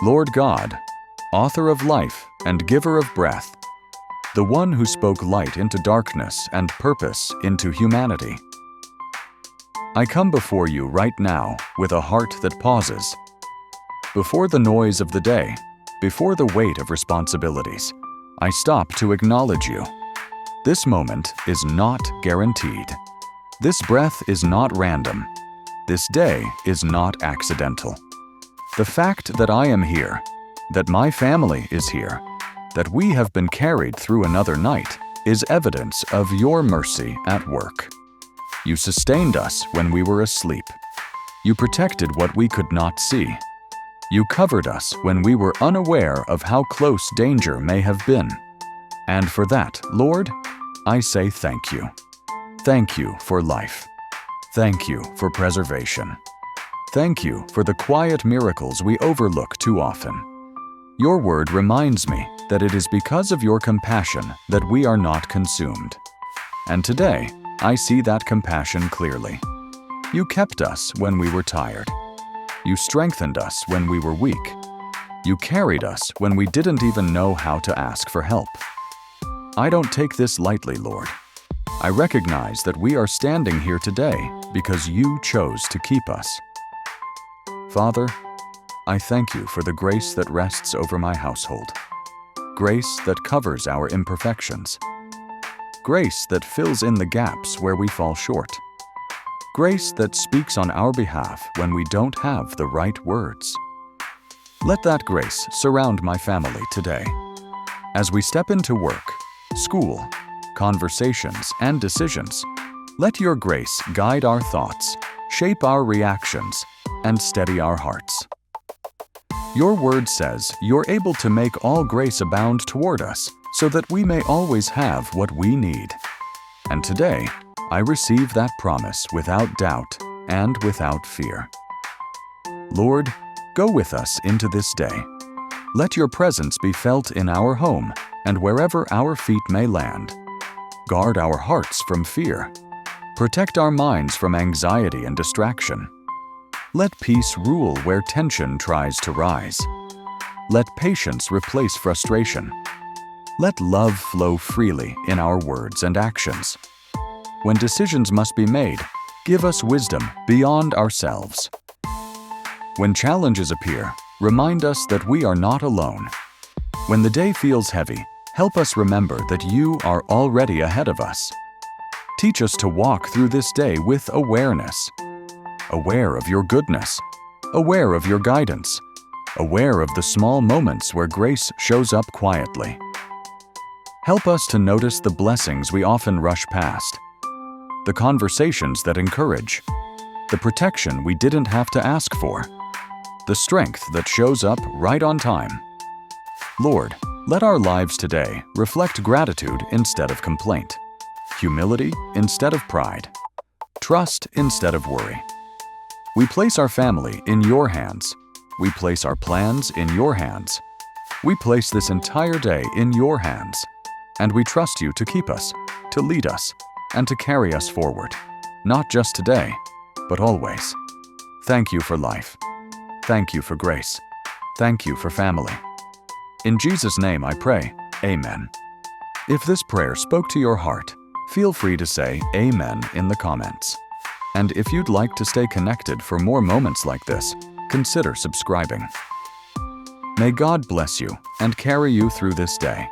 Lord God, author of life and giver of breath, the one who spoke light into darkness and purpose into humanity. I come before you right now with a heart that pauses. Before the noise of the day, before the weight of responsibilities, I stop to acknowledge you. This moment is not guaranteed. This breath is not random. This day is not accidental. The fact that I am here, that my family is here, that we have been carried through another night is evidence of your mercy at work. You sustained us when we were asleep. You protected what we could not see. You covered us when we were unaware of how close danger may have been. And for that, Lord, I say thank you. Thank you for life. Thank you for preservation. Thank you for the quiet miracles we overlook too often. Your word reminds me that it is because of your compassion that we are not consumed. And today, I see that compassion clearly. You kept us when we were tired. You strengthened us when we were weak. You carried us when we didn't even know how to ask for help. I don't take this lightly, Lord. I recognize that we are standing here today because you chose to keep us. Father, I thank you for the grace that rests over my household. Grace that covers our imperfections. Grace that fills in the gaps where we fall short. Grace that speaks on our behalf when we don't have the right words. Let that grace surround my family today. As we step into work, school, conversations, and decisions, let your grace guide our thoughts, shape our reactions, and steady our hearts. Your word says you're able to make all grace abound toward us, so that we may always have what we need. And today, I receive that promise without doubt and without fear. Lord, go with us into this day. Let your presence be felt in our home and wherever our feet may land. Guard our hearts from fear. Protect our minds from anxiety and distraction. Let peace rule where tension tries to rise. Let patience replace frustration. Let love flow freely in our words and actions. When decisions must be made, give us wisdom beyond ourselves. When challenges appear, remind us that we are not alone. When the day feels heavy, help us remember that you are already ahead of us. Teach us to walk through this day with awareness. Aware of your goodness, aware of your guidance, aware of the small moments where grace shows up quietly. Help us to notice the blessings we often rush past, the conversations that encourage, the protection we didn't have to ask for, the strength that shows up right on time. Lord, let our lives today reflect gratitude instead of complaint, humility instead of pride, trust instead of worry. We place our family in your hands. We place our plans in your hands. We place this entire day in your hands. And we trust you to keep us, to lead us, and to carry us forward. Not just today, but always. Thank you for life. Thank you for grace. Thank you for family. In Jesus' name I pray, Amen. If this prayer spoke to your heart, feel free to say Amen in the comments. And if you'd like to stay connected for more moments like this, consider subscribing. May God bless you and carry you through this day.